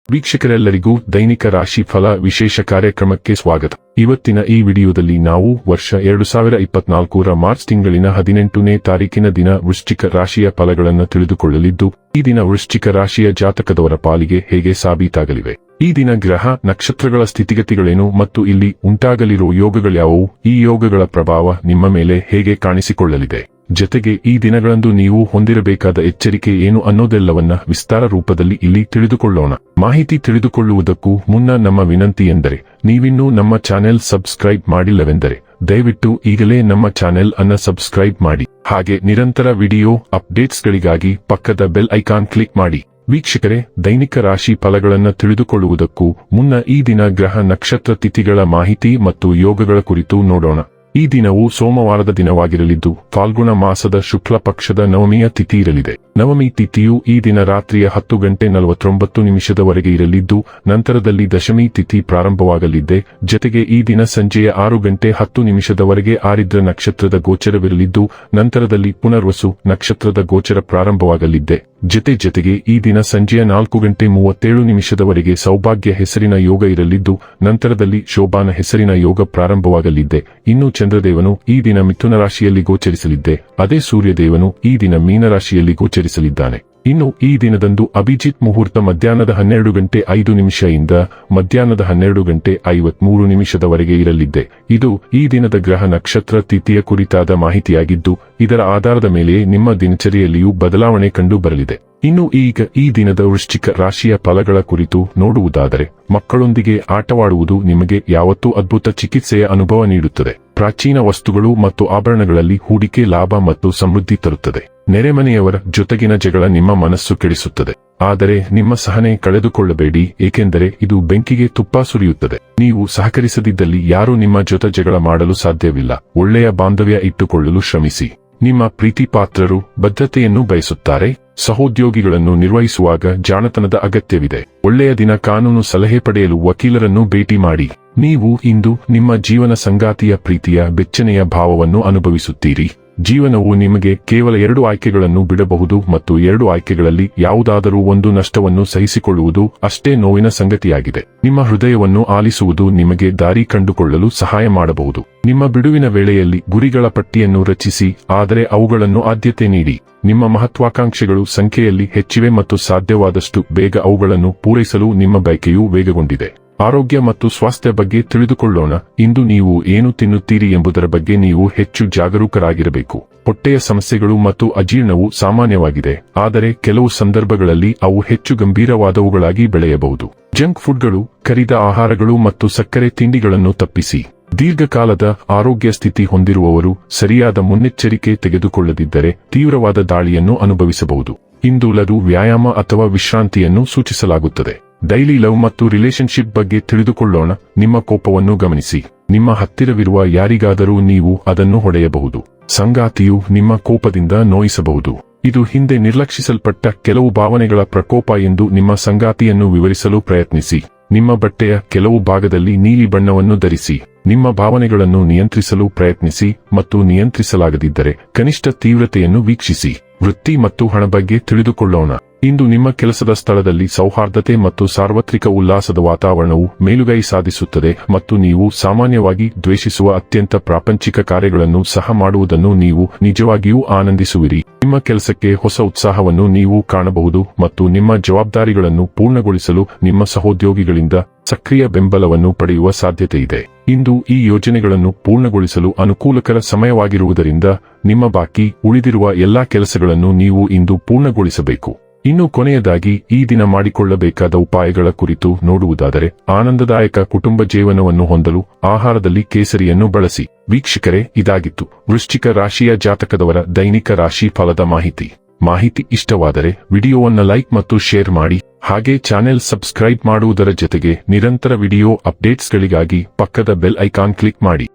ವೀಕ್ಷಕರೆಲ್ಲರಿಗೂ ದೈನಿಕ ರಾಶಿ ಫಲ ವಿಶೇಷ ಕಾರ್ಯಕ್ರಮಕ್ಕೆ ಸ್ವಾಗತ. ಇವತ್ತಿನ ಈ ವಿಡಿಯೋದಲ್ಲಿ ನಾವು ವರ್ಷ 2024ರ ಮಾರ್ಚ್ ತಿಂಗಳಿನ 18ನೇ ತಾರೀಕಿನ ದಿನ ವೃಶ್ಚಿಕ ರಾಶಿಯ ಫಲಗಳನ್ನು ತಿಳಿದುಕೊಳ್ಳಲಿದ್ದು, ಈ ದಿನ ವೃಶ್ಚಿಕ ರಾಶಿಯ ಜಾತಕದವರ ಪಾಲಿಗೆ ಹೇಗೆ ಸಾಬೀತಾಗಲಿವೆ, ಈ ದಿನ ಗ್ರಹ ನಕ್ಷತ್ರಗಳ ಸ್ಥಿತಿಗತಿಗಳೇನು ಮತ್ತು ಇಲ್ಲಿ ಉಂಟಾಗಲಿರುವ ಯೋಗಗಳ್ಯಾವುವು, ಈ ಯೋಗಗಳ ಪ್ರಭಾವ ನಿಮ್ಮ ಮೇಲೆ ಹೇಗೆ ಕಾಣಿಸಿಕೊಳ್ಳಲಿದೆ, ಜತೆಗೆ ಈ ದಿನಗಳಂದು ನೀವು ಹೊಂದಿರಬೇಕಾದ ಎಚ್ಚರಿಕೆ ಏನು ಅನ್ನೋದೆಲ್ಲವನ್ನ ವಿಸ್ತಾರ ರೂಪದಲ್ಲಿ ಇಲ್ಲಿ ತಿಳಿದುಕೊಳ್ಳೋಣ. ಮಾಹಿತಿ ತಿಳಿದುಕೊಳ್ಳುವುದಕ್ಕೂ ಮುನ್ನ ನಮ್ಮ ವಿನಂತಿ ಎಂದರೆ, ನೀವಿನ್ನೂ ನಮ್ಮ ಚಾನೆಲ್ ಸಬ್ಸ್ಕ್ರೈಬ್ ಮಾಡಿಲ್ಲವೆಂದರೆ ದಯವಿಟ್ಟು ಈಗಲೇ ನಮ್ಮ ಚಾನೆಲ್ ಅನ್ನು ಸಬ್ಸ್ಕ್ರೈಬ್ ಮಾಡಿ. ಹಾಗೆ ನಿರಂತರ ವಿಡಿಯೋ ಅಪ್ಡೇಟ್ಸ್ಗಳಿಗಾಗಿ ಪಕ್ಕದ ಬೆಲ್ ಐಕಾನ್ ಕ್ಲಿಕ್ ಮಾಡಿ. ವೀಕ್ಷಕರೇ, ದೈನಿಕ ರಾಶಿ ಫಲಗಳನ್ನು ತಿಳಿದುಕೊಳ್ಳುವುದಕ್ಕೂ ಮುನ್ನ ಈ ದಿನ ಗ್ರಹ ನಕ್ಷತ್ರ ತಿಥಿಗಳ ಮಾಹಿತಿ ಮತ್ತು ಯೋಗಗಳ ಕುರಿತು ನೋಡೋಣ. ಈ ದಿನವು ಸೋಮವಾರದ ದಿನವಾಗಿರಲಿದ್ದು, ಫಾಲ್ಗುಣ ಮಾಸದ ಶುಕ್ಲ ಪಕ್ಷದ ನವಮಿಯ ತಿಥಿ ಇರಲಿದೆ. ನವಮಿ ತಿಥಿಯು ಈ ದಿನ ರಾತ್ರಿಯ 10:49 ಇರಲಿದ್ದು, ನಂತರದಲ್ಲಿ ದಶಮಿ ತಿಥಿ ಪ್ರಾರಂಭವಾಗಲಿದೆ. ಜತೆಗೆ ಈ ದಿನ ಸಂಜೆಯ 6:10 ಆರಿದ್ರ ನಕ್ಷತ್ರದ ಗೋಚರವಿರಲಿದ್ದು, ನಂತರದಲ್ಲಿ ಪುನರ್ವಸು ನಕ್ಷತ್ರದ ಗೋಚರ ಪ್ರಾರಂಭವಾಗಲಿದೆ. ಜತೆಗೆ ಈ ದಿನ ಸಂಜೆಯ 4:37 ಸೌಭಾಗ್ಯ ಹೆಸರಿನ ಯೋಗ ಇರಲಿದ್ದು, ನಂತರದಲ್ಲಿ ಶೋಭಾನ ಹೆಸರಿನ ಯೋಗ ಪ್ರಾರಂಭವಾಗಲಿದೆ. ಇನ್ನು ಚಂದ್ರದೇವನು ಈ ದಿನ ಮಿಥುನ ರಾಶಿಯಲ್ಲಿ ಗೋಚರಿಸಲಿದ್ದೆ, ಅದೇ ಸೂರ್ಯದೇವನು ಈ ದಿನ ಮೀನ ರಾಶಿಯಲ್ಲಿ ಗೋಚರಿಸಲಿದ್ದಾನೆ. ಇನ್ನು ಈ ದಿನದಂದು ಅಭಿಜಿತ್ ಮುಹೂರ್ತ ಮಧ್ಯಾಹ್ನದ 12:05 ಇಂದ ಮಧ್ಯಾಹ್ನದ 12:53 ಇರಲಿದೆ. ಇದು ಈ ದಿನದ ಗ್ರಹ ನಕ್ಷತ್ರ ತಿಥಿಯ ಕುರಿತಾದ ಮಾಹಿತಿಯಾಗಿದ್ದು, ಇದರ ಆಧಾರದ ಮೇಲೆ ನಿಮ್ಮ ದಿನಚರಿಯಲ್ಲಿಯೂ ಬದಲಾವಣೆ ಕಂಡು ಬರಲಿದೆ. ಇನ್ನು ಈಗ ಈ ದಿನದ ವೃಶ್ಚಿಕ ರಾಶಿಯ ಫಲಗಳ ಕುರಿತು ನೋಡುವುದಾದರೆ, ಮಕ್ಕಳೊಂದಿಗೆ ಆಟವಾಡುವುದು ನಿಮಗೆ ಯಾವತ್ತೂ ಅದ್ಭುತ ಚಿಕಿತ್ಸೆಯ ಅನುಭವ ನೀಡುತ್ತದೆ. ಪ್ರಾಚೀನ ವಸ್ತುಗಳು ಮತ್ತು ಆಭರಣಗಳಲ್ಲಿ ಹೂಡಿಕೆ ಲಾಭ ಮತ್ತು ಸಮೃದ್ಧಿ ತರುತ್ತದೆ. ನೆರೆಮನೆಯವರ ಜೊತೆಗಿನ ಜಗಳ ನಿಮ್ಮ ಮನಸ್ಸು ಕೆಡಿಸುತ್ತದೆ. ಆದರೆ ನಿಮ್ಮ ಸಹನೆ ಕಳೆದುಕೊಳ್ಳಬೇಡಿ, ಏಕೆಂದರೆ ಇದು ಬೆಂಕಿಗೆ ತುಪ್ಪ ಸುರಿಯುತ್ತದೆ. ನೀವು ಸಹಕರಿಸದಿದ್ದಲ್ಲಿ ಯಾರೂ ನಿಮ್ಮ ಜೊತೆ ಜಗಳ ಮಾಡಲು ಸಾಧ್ಯವಿಲ್ಲ. ಒಳ್ಳೆಯ ಬಾಂಧವ್ಯ ಇಟ್ಟುಕೊಳ್ಳಲು ಶ್ರಮಿಸಿ. ನಿಮ್ಮ ಪ್ರೀತಿ ಪಾತ್ರರು ಬದ್ಧತೆಯನ್ನು ಬಯಸುತ್ತಾರೆ. ಸಹೋದ್ಯೋಗಿಗಳನ್ನು ನಿರ್ವಹಿಸುವಾಗ ಜಾಣತನದ ಅಗತ್ಯವಿದೆ. ಒಳ್ಳೆಯ ದಿನ ಕಾನೂನು ಸಲಹೆ ಪಡೆಯಲು ವಕೀಲರನ್ನು ಭೇಟಿ ಮಾಡಿ. ನೀವು ಇಂದು ನಿಮ್ಮ ಜೀವನ ಸಂಗಾತಿಯ ಪ್ರೀತಿಯ ಬೆಚ್ಚನೆಯ ಭಾವವನ್ನು ಅನುಭವಿಸುತ್ತೀರಿ. ಜೀವನವು ನಿಮಗೆ ಕೇವಲ 2 ಆಯ್ಕೆಗಳನ್ನು ಬಿಡಬಹುದು ಮತ್ತು 2 ಆಯ್ಕೆಗಳಲ್ಲಿ ಯಾವುದಾದರೂ ಒಂದು ನಷ್ಟವನ್ನು ಸಹಿಸಿಕೊಳ್ಳುವುದು ಅಷ್ಟೇ ನೋವಿನ ಸಂಗತಿಯಾಗಿದೆ. ನಿಮ್ಮ ಹೃದಯವನ್ನು ಆಲಿಸುವುದು ನಿಮಗೆ ದಾರಿ ಕಂಡುಕೊಳ್ಳಲು ಸಹಾಯ ಮಾಡಬಹುದು. ನಿಮ್ಮ ಬಿಡುವಿನ ವೇಳೆಯಲ್ಲಿ ಗುರಿಗಳ ಪಟ್ಟಿಯನ್ನು ರಚಿಸಿ, ಆದರೆ ಅವುಗಳನ್ನು ಆದ್ಯತೆ ನೀಡಿ. ನಿಮ್ಮ ಮಹತ್ವಾಕಾಂಕ್ಷೆಗಳು ಸಂಖ್ಯೆಯಲ್ಲಿ ಹೆಚ್ಚಿವೆ ಮತ್ತು ಸಾಧ್ಯವಾದಷ್ಟು ಬೇಗ ಅವುಗಳನ್ನು ಪೂರೈಸಲು ನಿಮ್ಮ ಬಯಕೆಯೂ ವೇಗಗೊಂಡಿದೆ. ಆರೋಗ್ಯ ಮತ್ತು ಸ್ವಾಸ್ಥ್ಯ ಬಗ್ಗೆ ತಿಳಿದುಕೊಳ್ಳೋಣ. ಇಂದು ನೀವು ಏನು ತಿನ್ನುತ್ತೀರಿ ಎಂಬುದರ ಬಗ್ಗೆ ನೀವು ಹೆಚ್ಚು ಜಾಗರೂಕರಾಗಿರಬೇಕು. ಹೊಟ್ಟೆಯ ಸಮಸ್ಯೆಗಳು ಮತ್ತು ಅಜೀರ್ಣವು ಸಾಮಾನ್ಯವಾಗಿದೆ, ಆದರೆ ಕೆಲವು ಸಂದರ್ಭಗಳಲ್ಲಿ ಅವು ಹೆಚ್ಚು ಗಂಭೀರವಾದವುಗಳಾಗಿ ಬೆಳೆಯಬಹುದು. ಜಂಕ್ ಫುಡ್ಗಳು, ಕರಿದ ಆಹಾರಗಳು ಮತ್ತು ಸಕ್ಕರೆ ತಿಂಡಿಗಳನ್ನು ತಪ್ಪಿಸಿ. ದೀರ್ಘಕಾಲದ ಆರೋಗ್ಯ ಸ್ಥಿತಿ ಹೊಂದಿರುವವರು ಸರಿಯಾದ ಮುನ್ನೆಚ್ಚರಿಕೆ ತೆಗೆದುಕೊಳ್ಳದಿದ್ದರೆ ತೀವ್ರವಾದ ದಾಳಿಯನ್ನು ಅನುಭವಿಸಬಹುದು. ಇಂದು ಲಘು ವ್ಯಾಯಾಮ ಅಥವಾ ವಿಶ್ರಾಂತಿಯನ್ನು ಸೂಚಿಸಲಾಗುತ್ತದೆ. ಡೈಲಿ ಲವ್ ಮತ್ತು ರಿಲೇಶನ್ಶಿಪ್ ಬಗ್ಗೆ ತಿಳಿದುಕೊಳ್ಳೋಣ. ನಿಮ್ಮ ಕೋಪವನ್ನು ಗಮನಿಸಿ. ನಿಮ್ಮ ಹತ್ತಿರವಿರುವ ಯಾರಿಗಾದರೂ ನೀವು ಅದನ್ನು ಹೊಡೆಯಬಹುದು. ಸಂಗಾತಿಯು ನಿಮ್ಮ ಕೋಪದಿಂದ ನೋಯಿಸಬಹುದು. ಇದು ಹಿಂದೆ ನಿರ್ಲಕ್ಷಿಸಲ್ಪಟ್ಟ ಕೆಲವು ಭಾವನೆಗಳ ಪ್ರಕೋಪ ಎಂದು ನಿಮ್ಮ ಸಂಗಾತಿಯನ್ನು ವಿವರಿಸಲು ಪ್ರಯತ್ನಿಸಿ. ನಿಮ್ಮ ಬಟ್ಟೆಯ ಕೆಲವು ಭಾಗದಲ್ಲಿ ನೀಲಿ ಬಣ್ಣವನ್ನು ಧರಿಸಿ. ನಿಮ್ಮ ಭಾವನೆಗಳನ್ನು ನಿಯಂತ್ರಿಸಲು ಪ್ರಯತ್ನಿಸಿ ಮತ್ತು ನಿಯಂತ್ರಿಸಲಾಗದಿದ್ದರೆ ಕನಿಷ್ಠ ತೀವ್ರತೆಯನ್ನು ವೀಕ್ಷಿಸಿ. ವೃತ್ತಿ ಮತ್ತು ಹಣ ಬಗ್ಗೆ ತಿಳಿದುಕೊಳ್ಳೋಣ. ಇಂದು ನಿಮ್ಮ ಕೆಲಸದ ಸ್ಥಳದಲ್ಲಿ ಸೌಹಾರ್ದತೆ ಮತ್ತು ಸಾರ್ವತ್ರಿಕ ಉಲ್ಲಾಸದ ವಾತಾವರಣವು ಮೇಲುಗೈ ಸಾಧಿಸುತ್ತದೆ ಮತ್ತು ನೀವು ಸಾಮಾನ್ಯವಾಗಿ ದ್ವೇಷಿಸುವ ಅತ್ಯಂತ ಪ್ರಾಪಂಚಿಕ ಕಾರ್ಯಗಳನ್ನು ಸಹ ಮಾಡುವುದನ್ನು ನೀವು ನಿಜವಾಗಿಯೂ ಆನಂದಿಸುವಿರಿ. ನಿಮ್ಮ ಕೆಲಸಕ್ಕೆ ಹೊಸ ಉತ್ಸಾಹವನ್ನು ನೀವು ಕಾಣಬಹುದು ಮತ್ತು ನಿಮ್ಮ ಜವಾಬ್ದಾರಿಗಳನ್ನು ಪೂರ್ಣಗೊಳಿಸಲು ನಿಮ್ಮ ಸಹೋದ್ಯೋಗಿಗಳಿಂದ ಸಕ್ರಿಯ ಬೆಂಬಲವನ್ನು ಪಡೆಯುವ ಸಾಧ್ಯತೆಯಿದೆ. ಇಂದು ಈ ಯೋಜನೆಗಳನ್ನು ಪೂರ್ಣಗೊಳಿಸಲು ಅನುಕೂಲಕರ ಸಮಯವಾಗಿರುವುದರಿಂದ ನಿಮ್ಮ ಬಾಕಿ ಉಳಿದಿರುವ ಎಲ್ಲಾ ಕೆಲಸಗಳನ್ನು ನೀವು ಇಂದು ಪೂರ್ಣಗೊಳಿಸಬೇಕು. ಇನ್ನು ಕೊನೆಯದಾಗಿ ಈ ದಿನ ಮಾಡಿಕೊಳ್ಳಬೇಕಾದ ಉಪಾಯಗಳ ಕುರಿತು ನೋಡುವುದಾದರೆ, ಆನಂದದಾಯಕ ಕುಟುಂಬ ಜೀವನವನ್ನು ಹೊಂದಲು ಆಹಾರದಲ್ಲಿ ಕೇಸರಿಯನ್ನು ಬಳಸಿ. ವೀಕ್ಷಕರೇ, ಇದಾಗಿತ್ತು ವೃಶ್ಚಿಕ ರಾಶಿಯ ಜಾತಕದವರ ದೈನಿಕ ರಾಶಿ ಫಲದ ಮಾಹಿತಿ ಇಷ್ಟವಾದರೆ ವಿಡಿಯೋವನ್ನು ಲೈಕ್ ಮತ್ತು ಶೇರ್ ಮಾಡಿ. ಹಾಗೆ ಚಾನೆಲ್ ಸಬ್ಸ್ಕ್ರೈಬ್ ಮಾಡುವುದರ ಜೊತೆಗೆ ನಿರಂತರ ವಿಡಿಯೋ ಅಪ್ಡೇಟ್ಸ್ಗಳಿಗಾಗಿ ಪಕ್ಕದ ಬೆಲ್ ಐಕಾನ್ ಕ್ಲಿಕ್ ಮಾಡಿ.